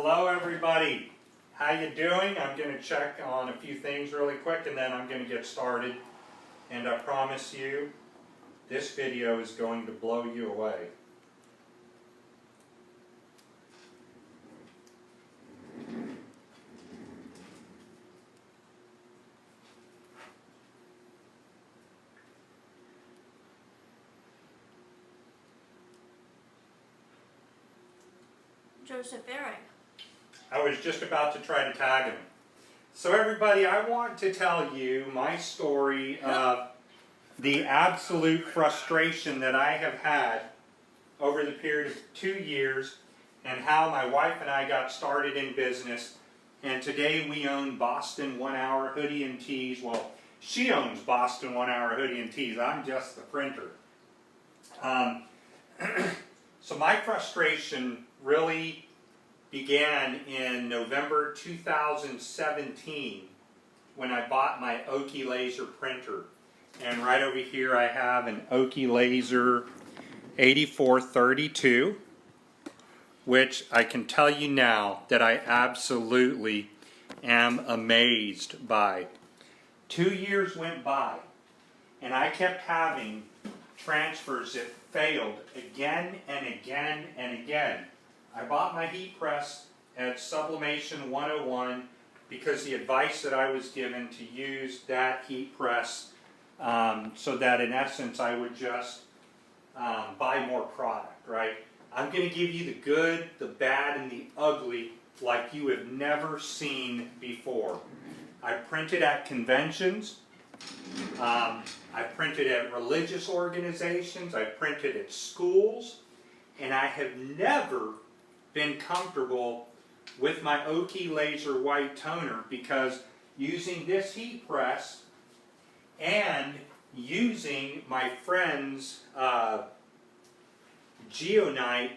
Hello everybody. How you doing? I'm going to check on a few things really quick and then I'm going to get started. And I promise you, this video is going to blow you away. Joseph Eric. I was just about to try to tag him. So everybody, I want to tell you my story of the absolute frustration that I have had over the period of 2 years and how my wife and I got started in business. And today we own Boston 1 Hour Hoodie and Tees. Well, she owns Boston 1 Hour Hoodie and Tees. I'm just the printer. So my frustration really began in November 2017 when I bought my OKI laser printer. And right over here I have an OKI laser 8432, which I can tell you now that I absolutely am amazed by. 2 years went by and I kept having transfers that failed again and again and again. I bought my heat press at Sublimation 101 because the advice that I was given to use that heat press so that in essence I would just buy more product, right? I'm going to give you the good, the bad, and the ugly like you have never seen before. I printed at conventions. I printed at religious organizations. I printed at schools. And I have never been comfortable with my OKI Laser White Toner because using this heat press and using my friend's Geonite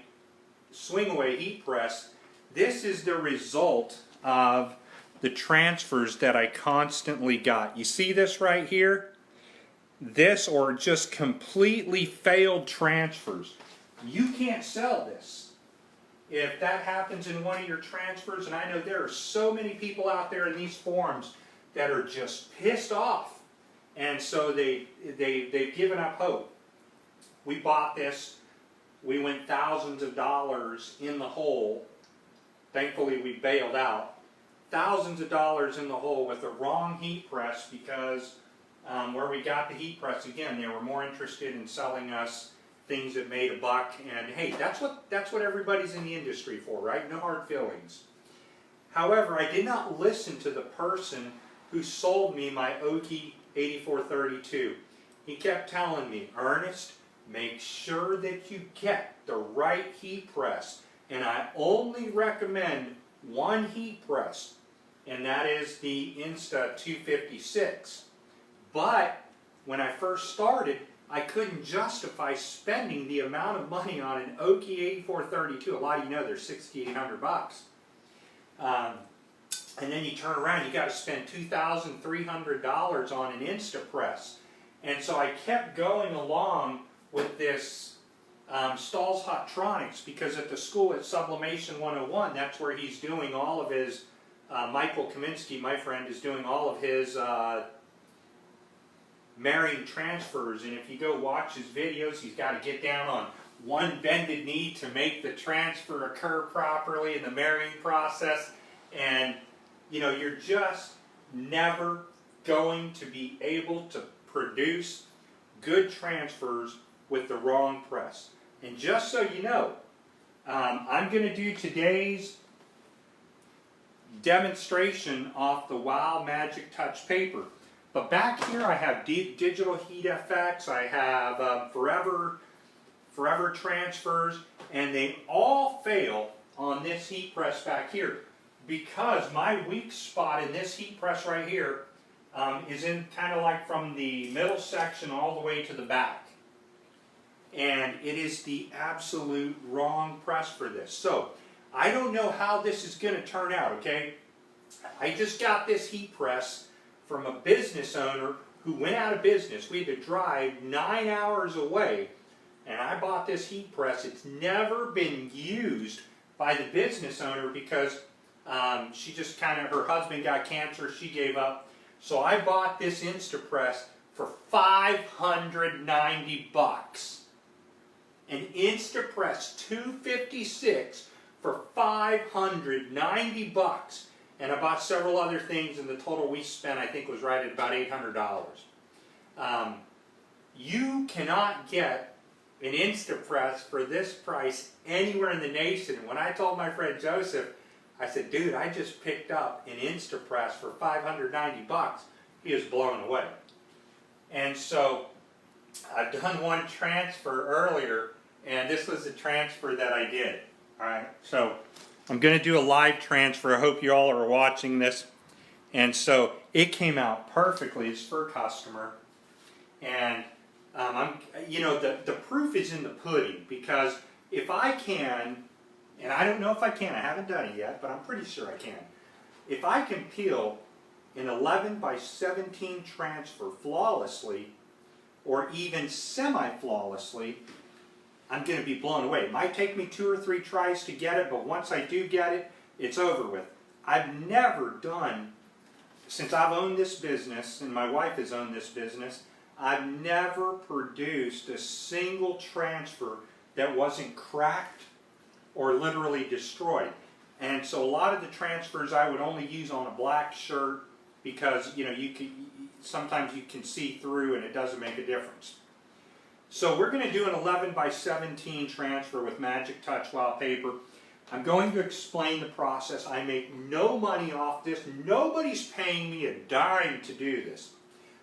swing away heat press, this is the result of the transfers that I constantly got. You see this right here? This or just completely failed transfers. You can't sell this. If that happens in one of your transfers, and I know there are so many people out there in these forums that are just pissed off, and so they've given up hope. We bought this. We went thousands of dollars in the hole. Thankfully, we bailed out. Thousands of dollars in the hole with the wrong heat press because where we got the heat press, again, they were more interested in selling us things that made a buck, and hey, that's what everybody's in the industry for, right? No hard feelings. However, I did not listen to the person who sold me my OKI 8432. He kept telling me, Ernest, make sure that you get the right heat press, and I only recommend one heat press, and that is the Insta 256. But when I first started, I couldn't justify spending the amount of money on an OKI 8432. A lot of you know they're $6,800. And then you turn around, you got to spend $2,300 on an Instapress. And so I kept going along with this Stahl's Hottronics because at the school at Sublimation 101, that's where he's doing all of his, Michael Kaminsky, my friend, is doing all of his marrying transfers, and if you go watch his videos, he's got to get down on one bended knee to make the transfer occur properly in the marrying process, and you know, you're just never going to be able to produce good transfers with the wrong press. And just so you know, I'm going to do today's demonstration off the Wow Magic Touch paper. But back here I have digital heat FX, I have forever transfers, and they all fail on this heat press back here because my weak spot in this heat press right here is in kind of like from the middle section all the way to the back. And it is the absolute wrong press for this. So I don't know how this is going to turn out, okay? I just got this heat press from a business owner who went out of business. We had to drive 9 hours away, and I bought this heat press. It's never been used by the business owner because she just her husband got cancer, she gave up. So I bought this Instapress for $590. An Instapress 256 for $590. And I bought several other things, and the total we spent, I think, was right at about $800. You cannot get an Instapress for this price anywhere in the nation. And when I told my friend Joseph, I said, dude, I just picked up an Instapress for $590. He was blown away. And so I've done one transfer earlier, and this was the transfer that I did. All right, so I'm going to do a live transfer. I hope you all are watching this. And so it came out perfectly. It's for a customer. And the proof is in the pudding, because if I can, and I don't know if I can, I haven't done it yet, but I'm pretty sure I can. If I can peel an 11 by 17 transfer flawlessly, or even semi-flawlessly, I'm going to be blown away. It might take me 2 or 3 tries to get it, but once I do get it, it's over with. I've never done, since I've owned this business, and my wife has owned this business, I've never produced a single transfer that wasn't cracked or literally destroyed. And so a lot of the transfers I would only use on a black shirt because sometimes you can see through and it doesn't make a difference. So we're going to do an 11 by 17 transfer with Magic Touch wallpaper. I'm going to explain the process. I make no money off this. Nobody's paying me a dime to do this.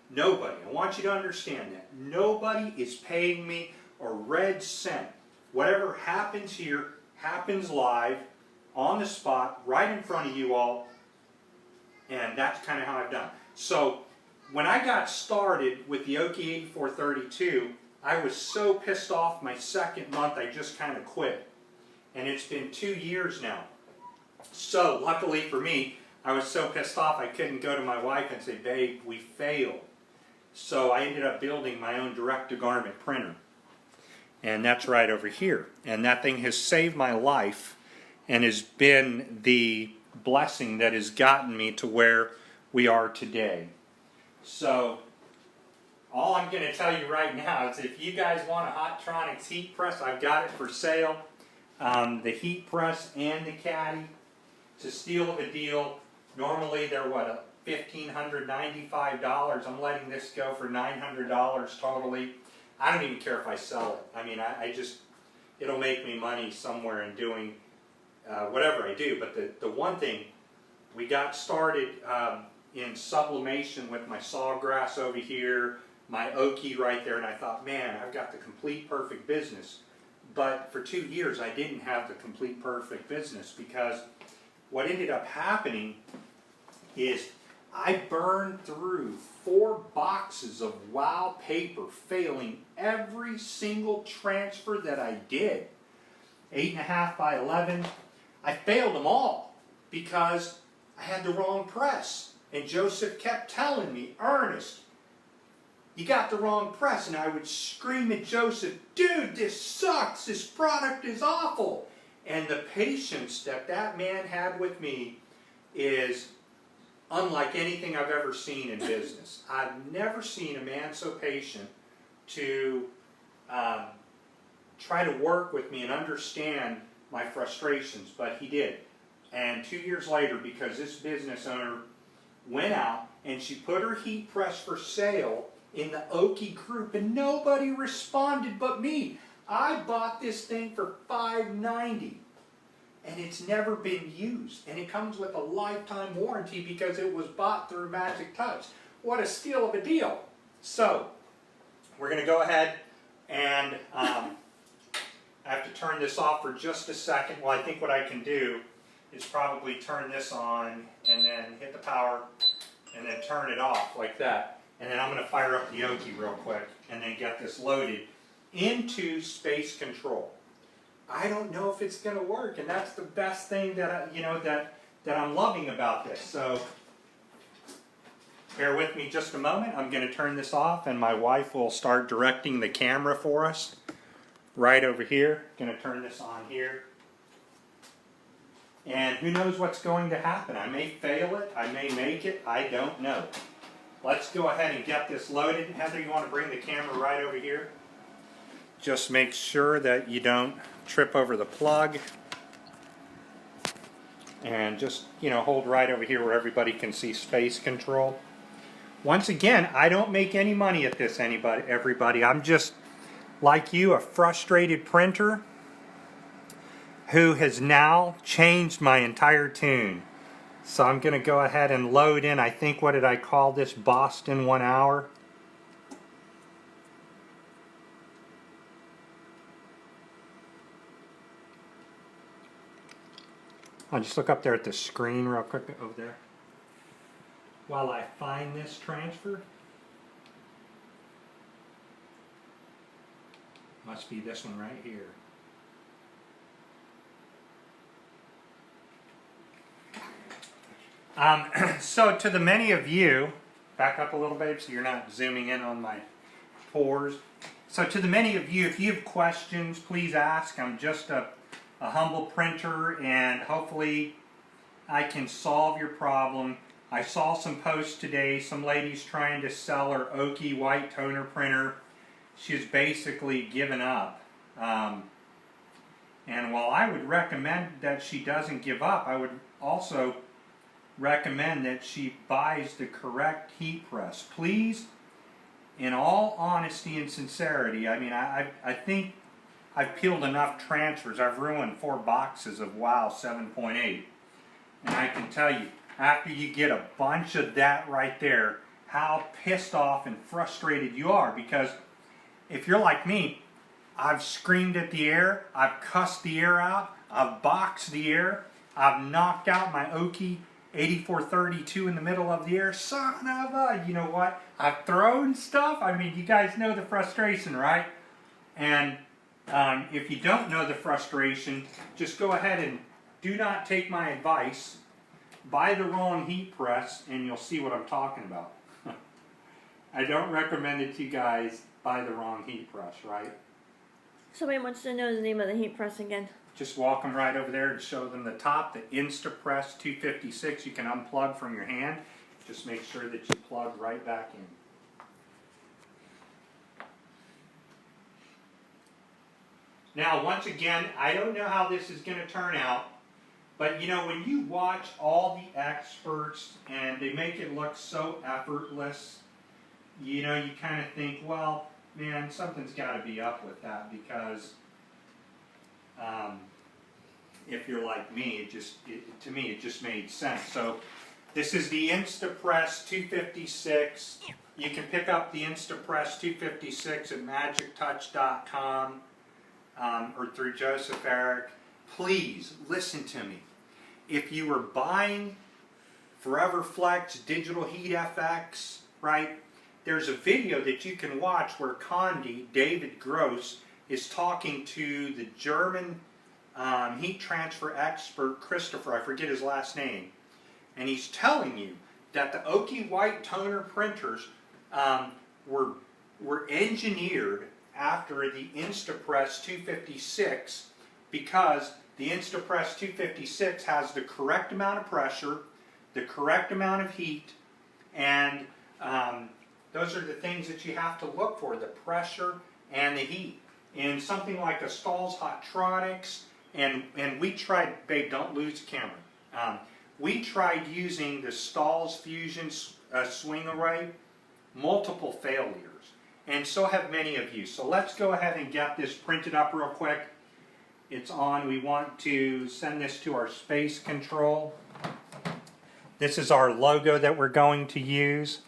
Nobody. I want you to understand that. Nobody is paying me a red cent. Whatever happens here happens live, on the spot, right in front of you all, and that's kind of how I've done. So when I got started with the OKI 8432, I was so pissed off my second month I just kind of quit. And it's been 2 years now. So luckily for me, I was so pissed off I couldn't go to my wife and say, babe, we failed. So I ended up building my own direct-to-garment printer. And that's right over here. And that thing has saved my life and has been the blessing that has gotten me to where we are today. So all I'm going to tell you right now is if you guys want a Hotronix heat press, I've got it for sale. The heat press and the caddy, it's a steal of a deal. Normally they're what, $1,595. I'm letting this go for $900 totally. I don't even care if I sell it. I mean, it'll make me money somewhere in doing whatever I do. But the one thing, we got started in sublimation with my sawgrass over here, my OKI right there, and I thought, man, I've got the complete perfect business. But for 2 years, I didn't have the complete perfect business, because what ended up happening is I burned through 4 boxes of wallpaper, failing every single transfer that I did. 8.5 by 11. I failed them all because I had the wrong press. And Joseph kept telling me, Ernest, you got the wrong press. And I would scream at Joseph, dude, this sucks. This product is awful. And the patience that that man had with me is unlike anything I've ever seen in business. I've never seen a man so patient to try to work with me and understand my frustrations, but he did. And 2 years later, because this business owner went out and she put her heat press for sale in the OKI group, and nobody responded but me. I bought this thing for $590. And it's never been used. And it comes with a lifetime warranty because it was bought through Magic Touch. What a steal of a deal. So, we're going to go ahead and I have to turn this off for just a second. Well, I think what I can do is probably turn this on and then hit the power and then turn it off like that. And then I'm going to fire up the OKI real quick and then get this loaded into space control. I don't know if it's going to work, and that's the best thing that that I'm loving about this. So bear with me just a moment. I'm going to turn this off, and my wife will start directing the camera for us right over here. Going to turn this on here. And who knows what's going to happen. I may fail it, I may make it, I don't know. Let's go ahead and get this loaded. Heather, you want to bring the camera right over here? Just make sure that you don't trip over the plug. And just, hold right over here where everybody can see space control. Once again, I don't make any money at this, everybody. I'm just, like you, a frustrated printer who has now changed my entire tune. So I'm going to go ahead and load in, I think, what did I call this? Boston 1 hour. I'll just look up there at the screen real quick over there while I find this transfer. Must be this one right here. So to the many of you, back up a little bit so you're not zooming in on my pores. So to the many of you, if you have questions, please ask. I'm just a humble printer, and hopefully I can solve your problem. I saw some posts today, some ladies trying to sell her OKI White Toner printer. She's basically given up. And while I would recommend that she doesn't give up, I would also recommend that she buys the correct heat press. Please, in all honesty and sincerity, I mean, I think I've peeled enough transfers. I've ruined 4 boxes of WOW 7.8. And I can tell you, after you get a bunch of that right there, how pissed off and frustrated you are. Because if you're like me, I've screamed at the air, I've cussed the air out, I've boxed the air, I've knocked out my OKI 8432 in the middle of the air. Son of a, you know what? I've thrown stuff. I mean, you guys know the frustration, right? And if you don't know the frustration, just go ahead and do not take my advice. Buy the wrong heat press and you'll see what I'm talking about. I don't recommend it to you guys. Buy the wrong heat press, right? Somebody wants to know the name of the heat press again. Just walk them right over there and show them the top, the Instapress 256. You can unplug from your hand. Just make sure that you plug right back in. Now, once again, I don't know how this is going to turn out, but when you watch all the experts and they make it look so effortless, you kind of think, well, man, something's got to be up with that, because if you're like me, to me it just made sense. So this is the Instapress 256. You can pick up the Instapress 256 at magictouch.com or through Joseph Eric. Please listen to me. If you were buying Forever Flex Digital Heat FX, right? There's a video that you can watch where Condi, David Gross, is talking to the German heat transfer expert, Christopher, I forget his last name, and he's telling you that the OKI White Toner printers were engineered after the Instapress 256 because the Instapress 256 has the correct amount of pressure, the correct amount of heat, and those are the things that you have to look for, the pressure and the heat. In something like a Stahl's Hotronics, and we tried, babe, don't lose the camera. We tried using the Stahl's Fusion swing array, multiple failures, and so have many of you. So let's go ahead and get this printed up real quick. It's on. We want to send this to our space control. This is our logo that we're going to use.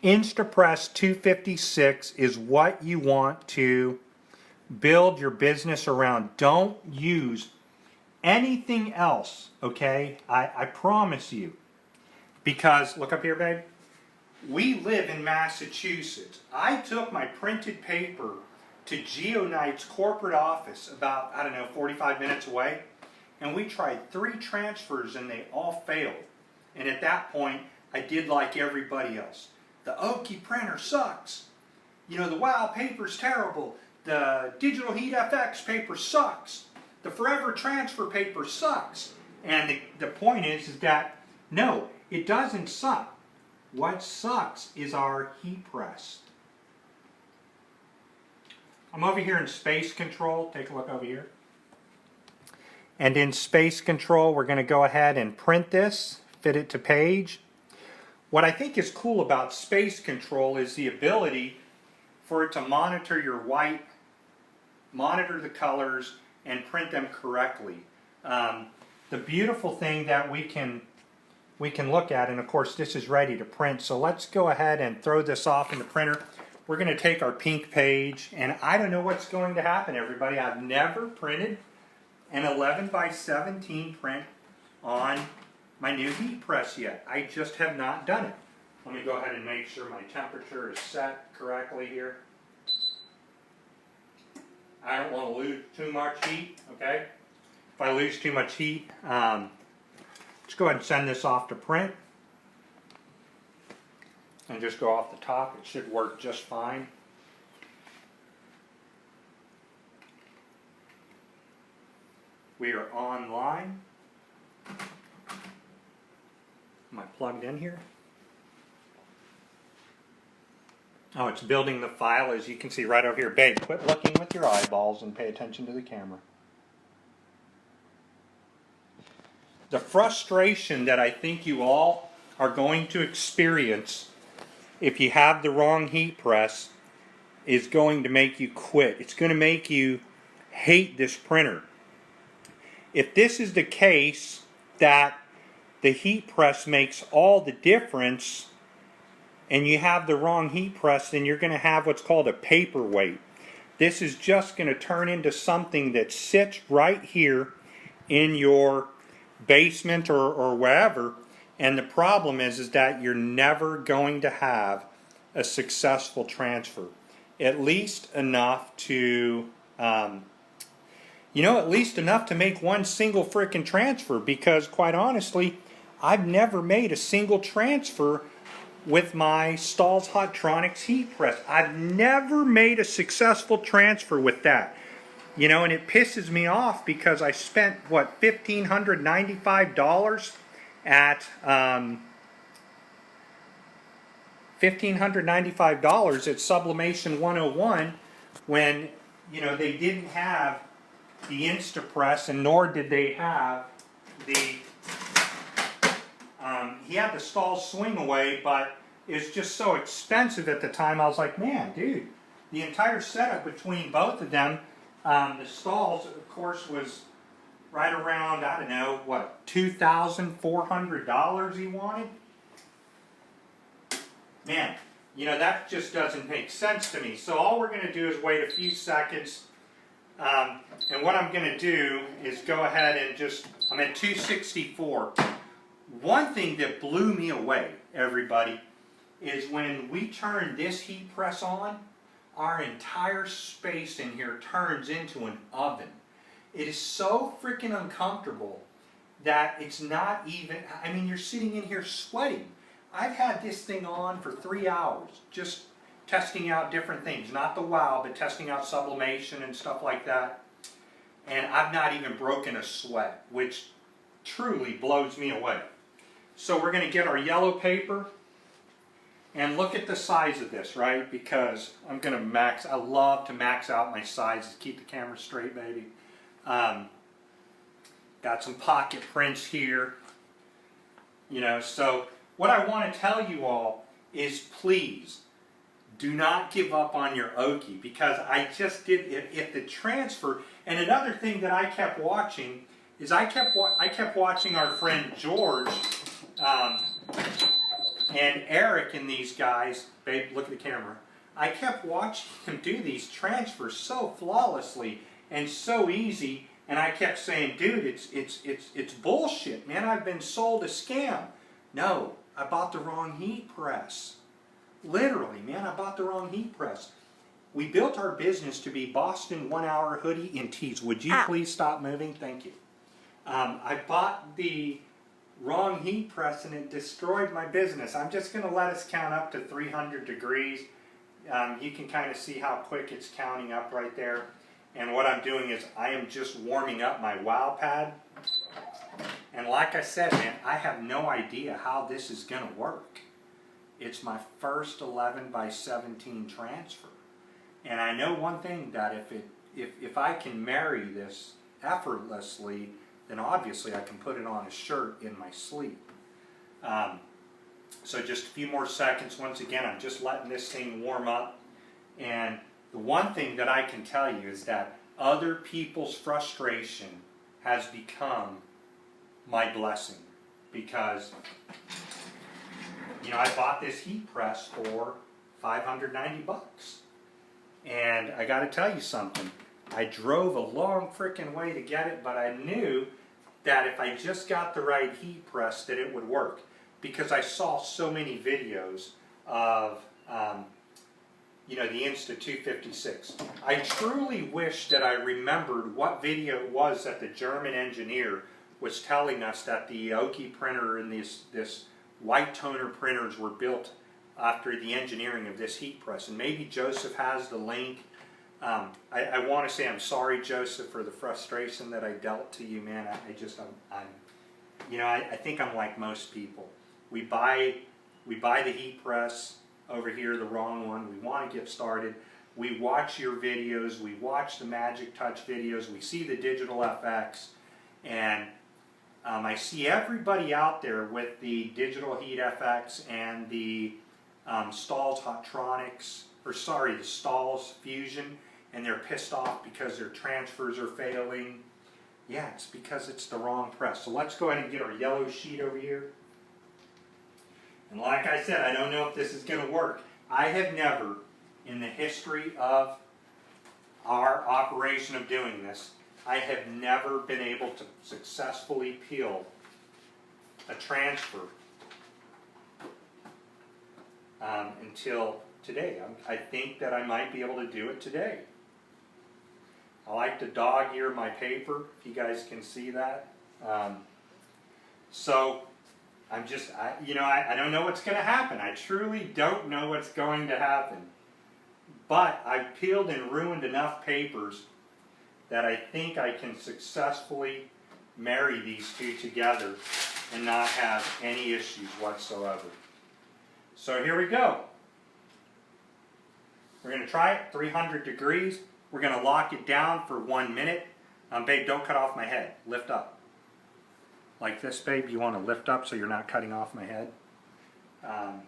Instapress 256 is what you want to build your business around. Don't use anything else, okay? I promise you. Because, look up here, babe. We live in Massachusetts. I took my printed paper to GeoKnight's corporate office about, 45 minutes away. And we tried 3 transfers and they all failed. And at that point, I did like everybody else. The OKI printer sucks. The WOW paper's terrible. The Digital Heat FX paper sucks. the forever transfer paper sucks. And the point is that, no, it doesn't suck. What sucks is our heat press. I'm over here in space control. Take a look over here. And in space control, we're going to go ahead and print this, fit it to page. What I think is cool about space control is the ability for it to monitor your white, monitor the colors, and print them correctly. The beautiful thing that we can look at, and of course this is ready to print, so let's go ahead and throw this off in the printer. We're going to take our pink page, and I don't know what's going to happen, everybody. I've never printed an 11 by 17 print on my new heat press yet. I just have not done it. Let me go ahead and make sure my temperature is set correctly here. I don't want to lose too much heat, okay? If I lose too much heat, let's go ahead and send this off to print. And just go off the top. It should work just fine. We are online. Am I plugged in here? Oh, it's building the file, as you can see right over here. Babe, quit looking with your eyeballs and pay attention to the camera. The frustration that I think you all are going to experience if you have the wrong heat press is going to make you quit. It's going to make you hate this printer. If this is the case, that the heat press makes all the difference, and you have the wrong heat press, then you're going to have what's called a paperweight. This is just going to turn into something that sits right here in your basement or wherever, and the problem is that you're never going to have a successful transfer. At least enough to at least enough to make one single frickin' transfer, because quite honestly, I've never made a single transfer with my Stahl's Hottronics heat press. I've never made a successful transfer with that. And it pisses me off because I spent, what, $1,595 at $1,595 at Sublimation 101 when, they didn't have the Instapress, and nor did they have the, he had the Stahl's Swing Away, but it was just so expensive at the time. I was like, man, dude, the entire setup between both of them, the Stahl's, of course, was right around, I don't know, what, $2,400 he wanted? Man, that just doesn't make sense to me. So all we're going to do is wait a few seconds. And what I'm going to do is go ahead and I'm at 264. One thing that blew me away, everybody, is when we turn this heat press on, our entire space in here turns into an oven. It is so freaking uncomfortable that it's not even, you're sitting in here sweating. I've had this thing on for 3 hours, just testing out different things. Not the WOW, but testing out sublimation and stuff like that. And I've not even broken a sweat, which truly blows me away. So we're going to get our yellow paper. And look at the size of this, right? Because I'm going to I love to max out my sizes. Keep the camera straight, baby. Got some pocket prints here. So what I want to tell you all is, please do not give up on your OKI, because I just did, if the transfer, and another thing that I kept watching is I kept watching our friend George and Eric and these guys. Babe, look at the camera. I kept watching them do these transfers so flawlessly and so easy, and I kept saying, dude, it's bullshit, man. I've been sold a scam. No, I bought the wrong heat press. Literally, man, I bought the wrong heat press. We built our business to be Boston 1 hour hoodie and tees. Would you please stop moving? Thank you. I bought the wrong heat press and it destroyed my business. I'm just going to let us count up to 300 degrees. You can kind of see how quick it's counting up right there. And what I'm doing is I am just warming up my wow pad. And like I said, man, I have no idea how this is going to work. It's my first 11 by 17 transfer. And I know one thing, that if I can marry this effortlessly, then obviously I can put it on a shirt in my sleep. So just a few more seconds. Once again, I'm just letting this thing warm up. And the one thing that I can tell you is that other people's frustration has become my blessing. Because, you know, I bought this heat press for $590. And I got to tell you something. I drove a long frickin' way to get it, but I knew that if I just got the right heat press that it would work. Because I saw so many videos of, you know, the Insta-256. I truly wish that I remembered what video it was that the German engineer was telling us that the OKI printer and this white toner printers were built after the engineering of this heat press. And maybe Joseph has the link. I want to say I'm sorry, Joseph, for the frustration that I dealt to you, man. You know, I think I'm like most people. We buy the heat press over here, the wrong one. We want to get started. We watch your videos. We watch the Magic Touch videos. We see the Digital FX. And I see everybody out there with the Digital Heat FX and the Stahls Hottronics, or sorry, the Stahls Fusion, and they're pissed off because their transfers are failing. Yeah, it's because it's the wrong press. So let's go ahead and get our yellow sheet over here. And like I said, I don't know if this is going to work. I have never, in the history of our operation of doing this, I have never been able to successfully peel a transfer until today. I think that I might be able to do it today. I like to dog ear my paper, if you guys can see that. So I'm just, you know, I don't know what's going to happen. I truly don't know what's going to happen. But I've peeled and ruined enough papers that I think I can successfully marry these two together and not have any issues whatsoever. So here we go. We're going to try it, 300 degrees. We're going to lock it down for 1 minute. Babe, don't cut off my head. Lift up. Like this, babe, you want to lift up so you're not cutting off my head. I'm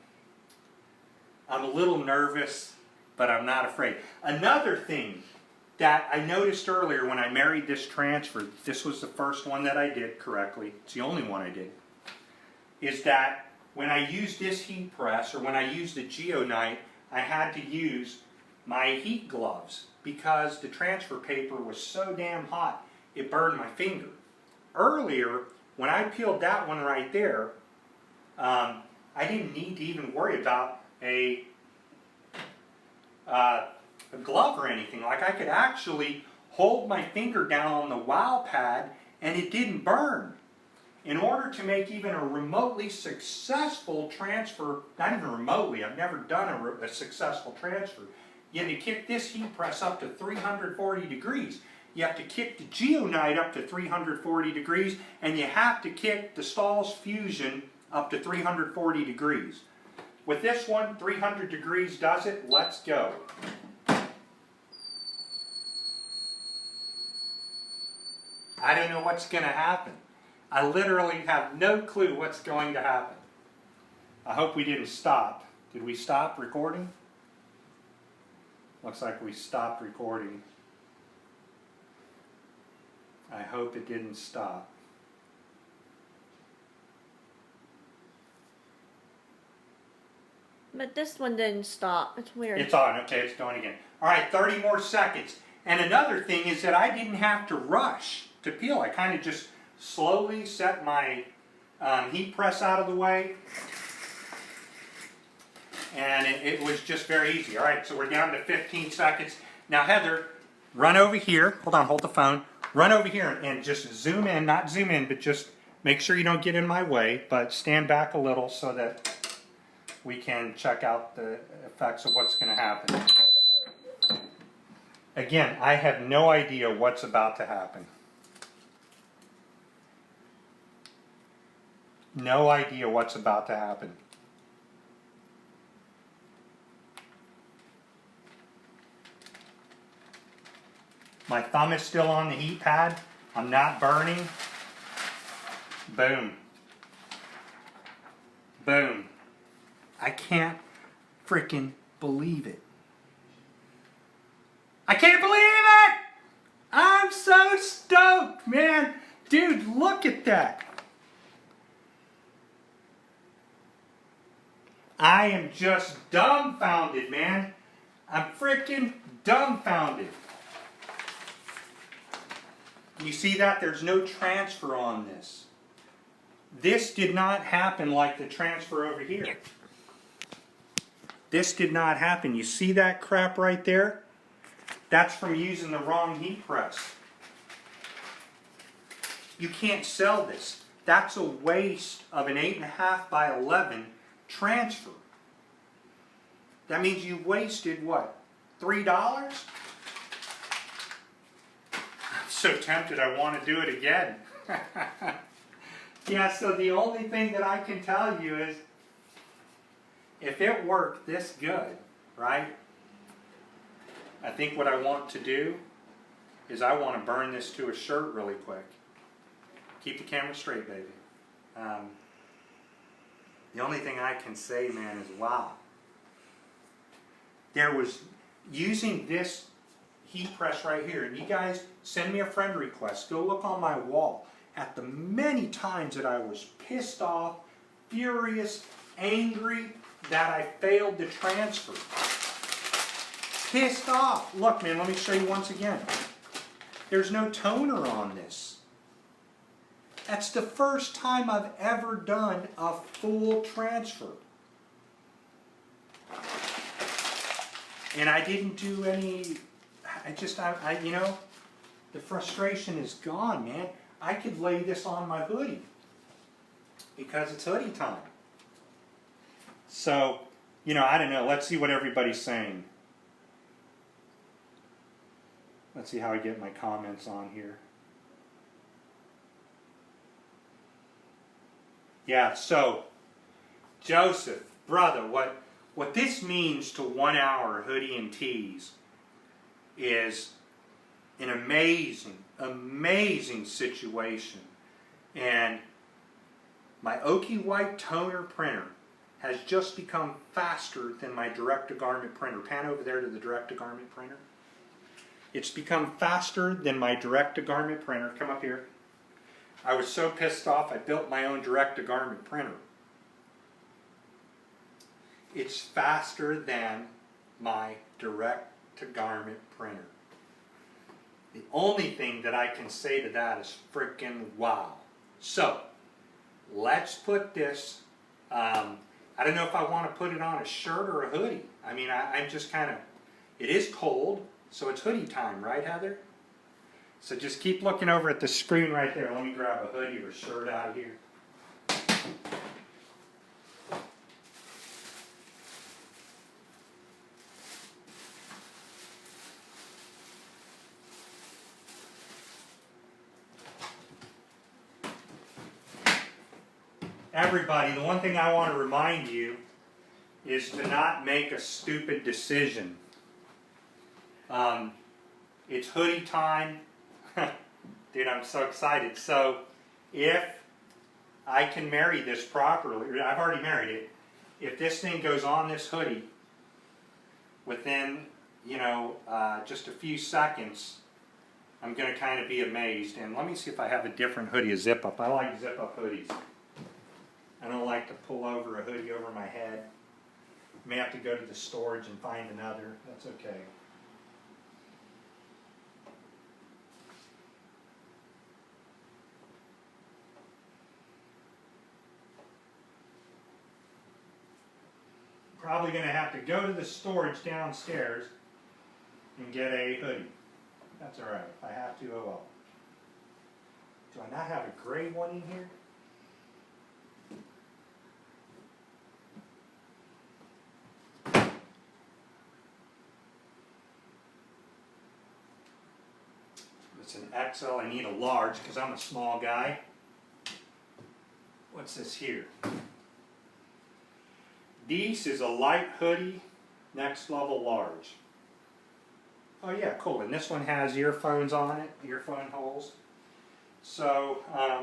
a little nervous, but I'm not afraid. Another thing that I noticed earlier when I married this transfer, this was the first one that I did correctly, it's the only one I did, is that when I used this heat press, or when I used the Geonite, I had to use my heat gloves because the transfer paper was so damn hot, it burned my finger. Earlier, when I peeled that one right there, I didn't need to even worry about a glove or anything. Like, I could actually hold my finger down on the wow pad and it didn't burn. In order to make even a remotely successful transfer, not even remotely, I've never done a successful transfer, you have to kick this heat press up to 340 degrees. You have to kick the Geonite up to 340 degrees, and you have to kick the Stahls Fusion up to 340 degrees. With this one, 300 degrees does it. Let's go. I don't know what's going to happen. I literally have no clue what's going to happen. I hope we didn't stop. Did we stop recording? Looks like we stopped recording. I hope it didn't stop. But this one didn't stop. It's weird. It's on. Okay, it's going again. All right, 30 more seconds. And another thing is that I didn't have to rush to peel. I kind of just slowly set my heat press out of the way. And it was just very easy. All right, so we're down to 15 seconds. Now, Heather, run over here. Hold on, hold the phone. Run over here and just zoom in. Not zoom in, but just make sure you don't get in my way. But stand back a little so that we can check out the effects of what's going to happen. Again, I have no idea what's about to happen. No idea what's about to happen. My thumb is still on the heat pad. I'm not burning. Boom. Boom. I can't freaking believe it. I can't believe it! I'm so stoked, man. Dude, look at that. I am just dumbfounded, man. I'm freaking dumbfounded. You see that? There's no transfer on this. This did not happen like the transfer over here. This did not happen. You see that crap right there? That's from using the wrong heat press. You can't sell this. That's a waste of an 8.5 by 11 transfer. That means you wasted what? $3? I'm so tempted I want to do it again. Yeah, so the only thing that I can tell you is if it worked this good, right? I think what I want to do is I want to burn this to a shirt really quick. Keep the camera straight, baby. The only thing I can say, man, is wow. There was, using this heat press right here, and you guys send me a friend request, go look on my wall at the many times that I was pissed off, furious, angry that I failed to transfer. Pissed off. Look, man, let me show you once again. There's no toner on this. That's the first time I've ever done a full transfer. And I didn't do any, you know, the frustration is gone, man. I could lay this on my hoodie because it's hoodie time. So, you know, I don't know. Let's see what everybody's saying. Let's see how I get my comments on here. Yeah, so, Joseph, brother, what this means to 1 hour hoodie and tees is an amazing, amazing situation. And my OKI White Toner printer has just become faster than my direct-to-garment printer. Pan over there to the direct-to-garment printer. It's become faster than my direct-to-garment printer. Come up here. I was so pissed off I built my own direct-to-garment printer. It's faster than my direct-to-garment printer. The only thing that I can say to that is frickin' wow. So, let's put this, I don't know if I want to put it on a shirt or a hoodie. I mean, I'm just kind of, it is cold, so it's hoodie time, right, Heather? So just keep looking over at the screen right there. Let me grab a hoodie or a shirt out of here. Everybody, the one thing I want to remind you is to not make a stupid decision. It's hoodie time. Dude, I'm so excited. So, if I can marry this properly, I've already married it. If this thing goes on this hoodie within, you know, just a few seconds, I'm going to kind of be amazed. And let me see if I have a different hoodie, a zip-up. I like zip-up hoodies. I don't like to pull over a hoodie over my head. May have to go to the storage and find another. That's okay. Probably going to have to go to the storage downstairs and get a hoodie. That's all right. If I have to, oh well. Do I not have a gray one in here? It's an XL. I need a large because I'm a small guy. What's this here? This is a light hoodie, next level large. Oh yeah, cool. And this one has earphones on it, earphone holes. So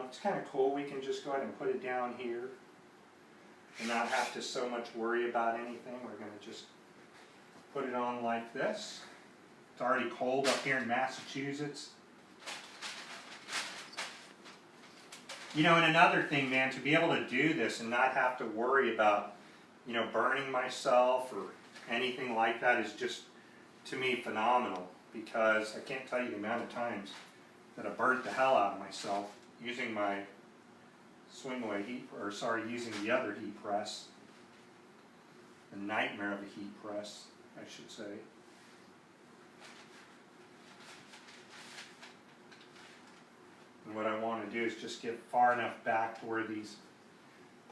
it's kind of cool. We can just go ahead and put it down here and not have to so much worry about anything. We're going to just put it on like this. It's already cold up here in Massachusetts. You know, and another thing, man, to be able to do this and not have to worry about, you know, burning myself or anything like that is just, to me, phenomenal, because I can't tell you the amount of times that I burnt the hell out of myself using my using the other heat press. The nightmare of a heat press, I should say. And what I want to do is just get far enough back to where these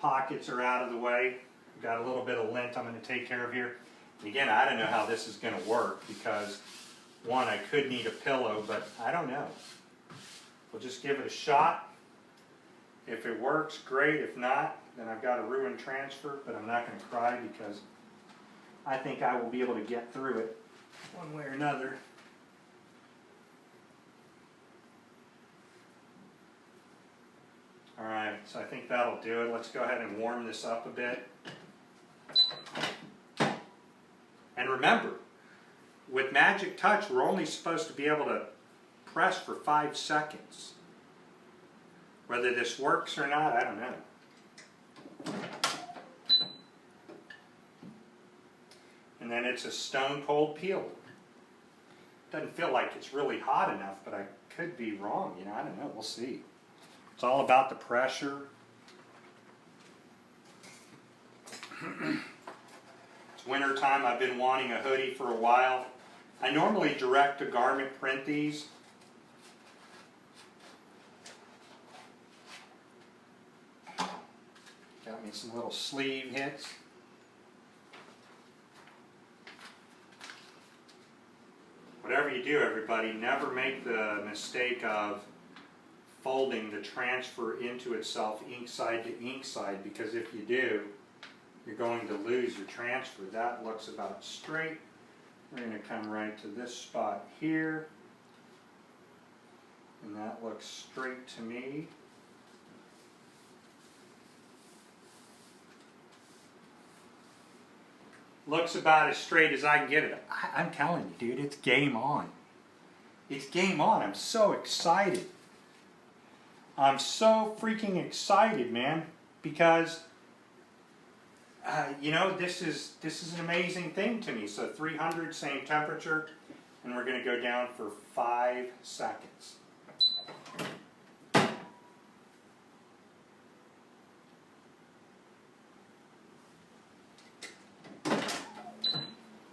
pockets are out of the way. I've got a little bit of lint I'm going to take care of here. And again, I don't know how this is going to work because, one, I could need a pillow, but I don't know. We'll just give it a shot. If it works, great. If not, then I've got a ruined transfer, but I'm not going to cry because I think I will be able to get through it one way or another. Alright, so I think that'll do it. Let's go ahead and warm this up a bit. And remember, with Magic Touch, we're only supposed to be able to press for 5 seconds. Whether this works or not, I don't know. And then it's a stone cold peel. Doesn't feel like it's really hot enough, but I could be wrong. You know, I don't know. We'll see. It's all about the pressure. It's winter time. I've been wanting a hoodie for a while. I normally direct to garment print these. Got me some little sleeve hits. Whatever you do, everybody, never make the mistake of folding the transfer into itself ink side to ink side, because if you do, you're going to lose your transfer. That looks about straight. We're going to come right to this spot here, and that looks straight to me. Looks about as straight as I can get it. I'm telling you, dude, it's game on. It's game on. I'm so excited. I'm so freaking excited, man, because you know, this is an amazing thing to me. So 300, same temperature, and we're going to go down for 5 seconds.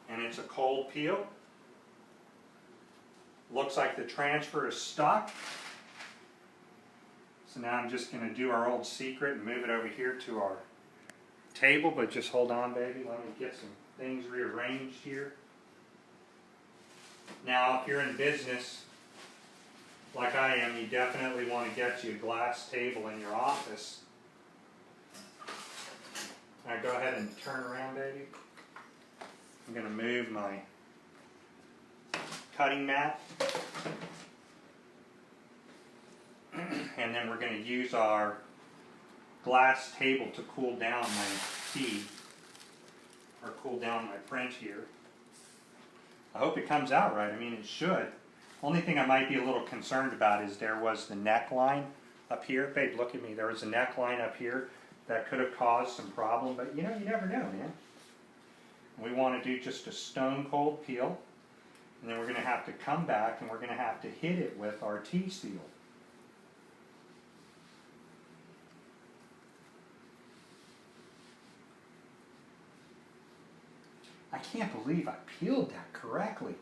And it's a cold peel. Looks like the transfer is stuck. So now I'm just going to do our old secret and move it over here to our table, but just hold on, baby. Let me get some things rearranged here. Now, if you're in business like I am, you definitely want to get you a glass table in your office. Now go ahead and turn around, baby. I'm going to move my cutting mat. And then we're going to use our glass table to cool down my key, or cool down my print here. I hope it comes out right. I mean, it should. Only thing I might be a little concerned about is there was the neckline up here. Babe, look at me. There was a neckline up here that could have caused some problem, but you know, you never know, man. We want to do just a stone cold peel, and then we're going to have to come back and we're going to have to hit it with our T-seal. I can't believe I peeled that correctly.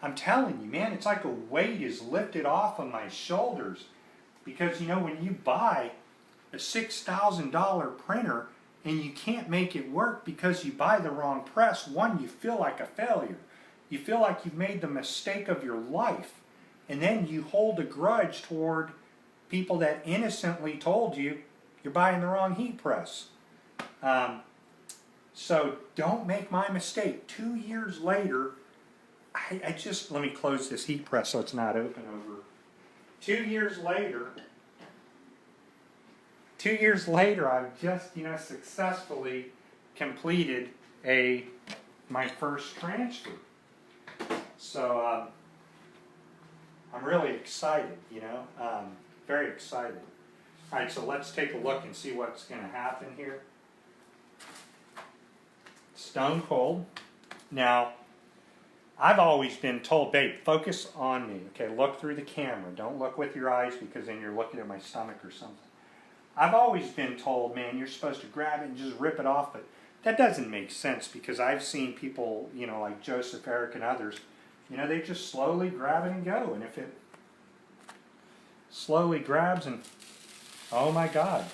I'm telling you, man, it's like a weight is lifted off of my shoulders. Because, you know, when you buy a $6,000 printer and you can't make it work because you buy the wrong press, one, you feel like a failure. You feel like you've made the mistake of your life. and then you hold a grudge toward people that innocently told you you're buying the wrong heat press. So don't make my mistake. 2 years later, I just, let me close this heat press so it's not open over. 2 years later, I've just, successfully completed my first transfer. So I'm really excited, very excited. All right, so let's take a look and see what's going to happen here. Stone cold. Now, I've always been told, babe, focus on me. Okay, look through the camera. Don't look with your eyes because then you're looking at my stomach or something. I've always been told, man, you're supposed to grab it and just rip it off, but that doesn't make sense because I've seen people, like Joseph, Eric, and others, they just slowly grab it and go. And if it slowly grabs and, oh my God.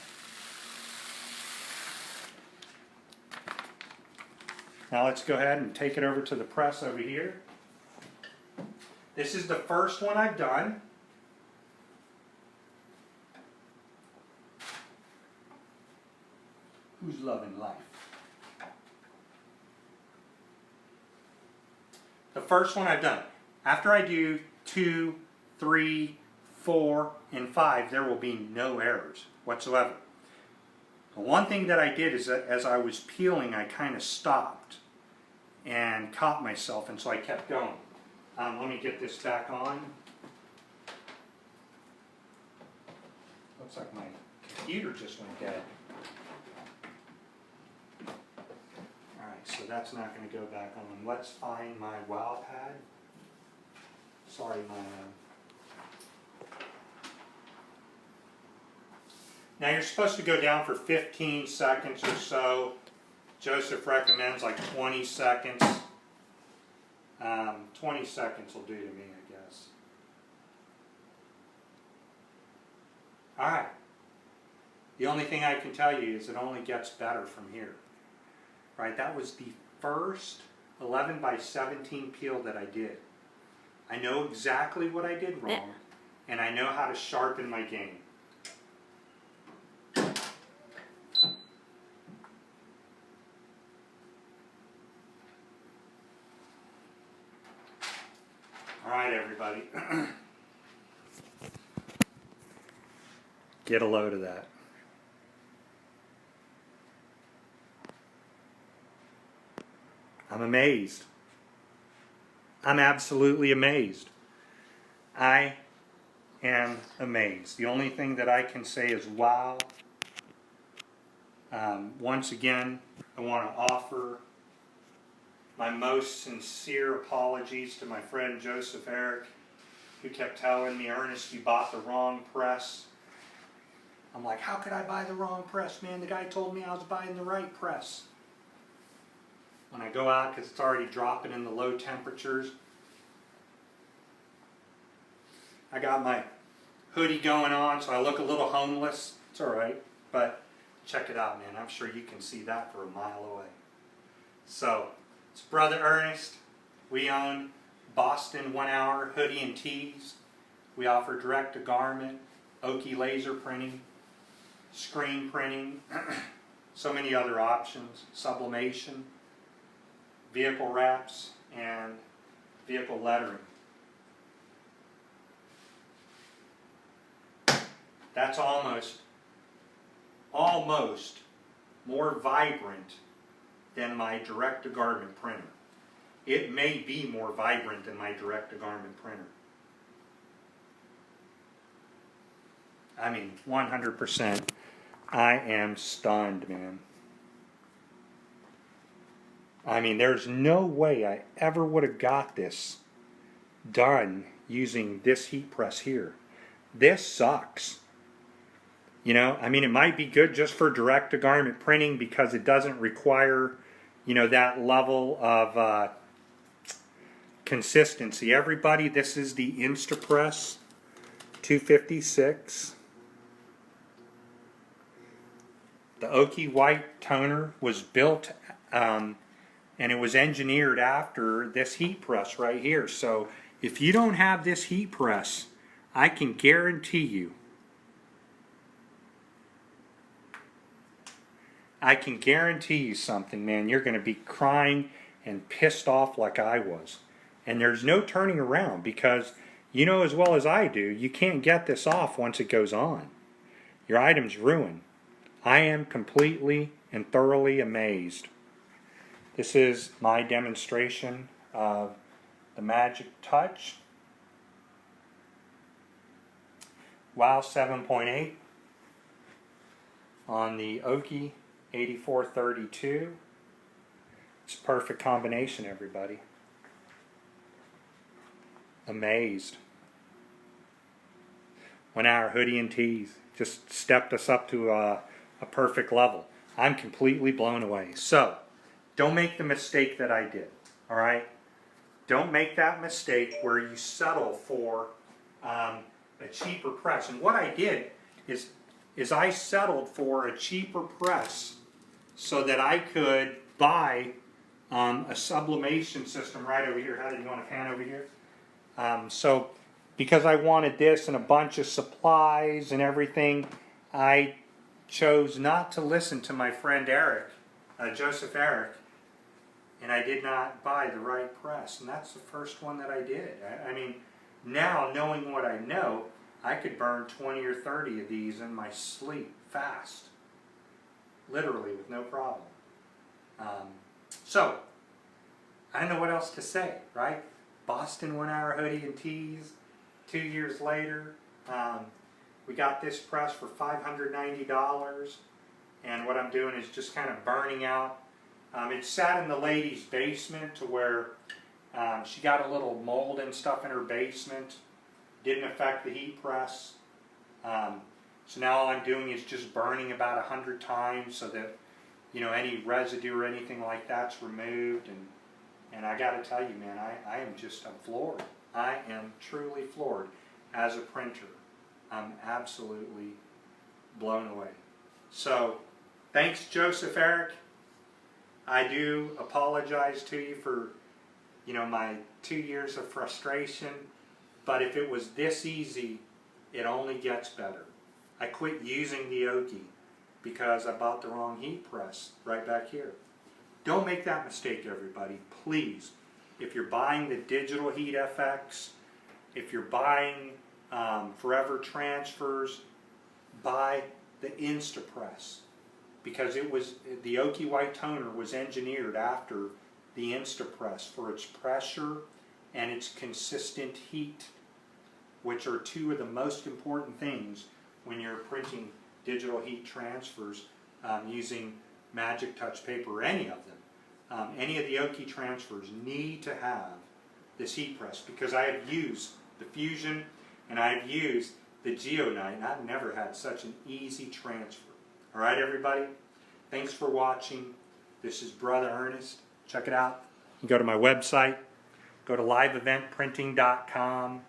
Now let's go ahead and take it over to the press over here. This is the first one I've done. Who's loving life? The first one I've done. After I do 2, 3, 4, and 5, there will be no errors whatsoever. The one thing that I did is that as I was peeling, I kind of stopped and caught myself, and so I kept going. Let me get this back on. Looks like my computer just went dead. Alright, so that's not going to go back on. Let's find my wow pad. Sorry, Now you're supposed to go down for 15 seconds or so. Joseph recommends like 20 seconds. 20 seconds will do to me, I guess. Alright. The only thing I can tell you is it only gets better from here. Right, that was the first 11 by 17 peel that I did. I know exactly what I did wrong, and I know how to sharpen my game. Alright, everybody. Get a load of that. I'm amazed. I'm absolutely amazed. I am amazed. The only thing that I can say is wow. Once again, I want to offer my most sincere apologies to my friend Joseph Eric, who kept telling me, Ernest, you bought the wrong press. I'm like, how could I buy the wrong press, man? The guy told me I was buying the right press. When I go out, because it's already dropping in the low temperatures, I got my hoodie going on, so I look a little homeless. It's alright, but check it out, man. I'm sure you can see that for a mile away. So, it's Brother Ernest. We own Boston 1 Hour Hoodie and Tees. We offer direct-to-garment, OKI laser printing, screen printing, so many other options, sublimation, vehicle wraps, and vehicle lettering. That's almost more vibrant than my direct-to-garment printer. It may be more vibrant than my direct-to-garment printer. I mean, 100%. I am stunned, man. I mean, there's no way I ever would have got this done using this heat press here. This sucks. I mean, it might be good just for direct-to-garment printing because it doesn't require, that level of consistency. Everybody, this is the Instapress 256. The OKI White Toner was built and it was engineered after this heat press right here. So If you don't have this heat press, I can guarantee you, something, man. You're going to be crying and pissed off like I was. And there's no turning around, because you know as well as I do, you can't get this off once it goes on. Your item's ruined. I am completely and thoroughly amazed. This is my demonstration of the Magic Touch. WOW 7.8 on the OKI 8432. It's a perfect combination, everybody. Amazed. 1 hour hoodie and tees just stepped us up to a perfect level. I'm completely blown away. So, don't make the mistake that I did. All right? Don't make that mistake where you settle for a cheaper press. And what I did is I settled for a cheaper press so that I could buy a sublimation system right over here. How did you want to pan over here? So because I wanted this and a bunch of supplies and everything, I chose not to listen to my friend Eric, Joseph Eric, and I did not buy the right press. And that's the first one that I did. I mean, now knowing what I know, I could burn 20 or 30 of these in my sleep fast. Literally, with no problem. So, I don't know what else to say, right? Boston 1 hour hoodie and tees, 2 years later. We got this press for $590, and what I'm doing is just kind of burning out. It sat in the lady's basement to where she got a little mold and stuff in her basement. Didn't affect the heat press. So now all I'm doing is just burning about 100 times so that, you know, any residue or anything like that's removed. And I got to tell you, man, I'm floored. I am truly floored as a printer. I'm absolutely blown away. So, thanks, Joseph Eric. I do apologize to you for, you know, my 2 years of frustration. But if it was this easy, it only gets better. I quit using the OKI because I bought the wrong heat press right back here. Don't make that mistake, everybody. Please, if you're buying the digital heat FX, if you're buying Forever Transfers, buy the Instapress, because the OKI White Toner was engineered after the Instapress for its pressure and its consistent heat, which are two of the most important things when you're printing digital heat transfers using Magic Touch paper, or any of them. Any of the OKI transfers need to have this heat press, because I have used the Fusion and I've used the Geonite, and I've never had such an easy transfer. Alright, everybody? Thanks for watching. This is Brother Ernest. Check it out. You can go to my website. Go to liveeventprinting.com.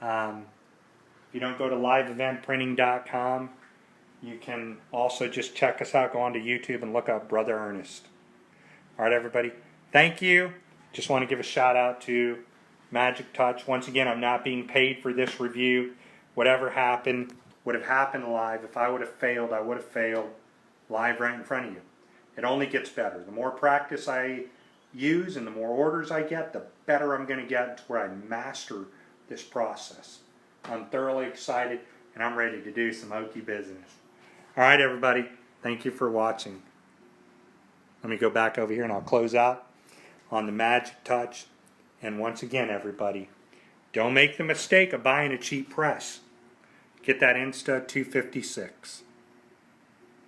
If you don't go to liveeventprinting.com, you can also just check us out. Go onto YouTube and look up Brother Ernest. Alright, everybody. Thank you. Just want to give a shout out to Magic Touch. Once again, I'm not being paid for this review. Whatever happened would have happened live. If I would have failed, I would have failed live right in front of you. It only gets better. The more practice I use and the more orders I get, the better I'm going to get to where I master this process. I'm thoroughly excited, and I'm ready to do some OKI business. Alright, everybody. Thank you for watching. Let me go back over here and I'll close out on the Magic Touch. And once again, everybody, don't make the mistake of buying a cheap press. Get that Insta 256.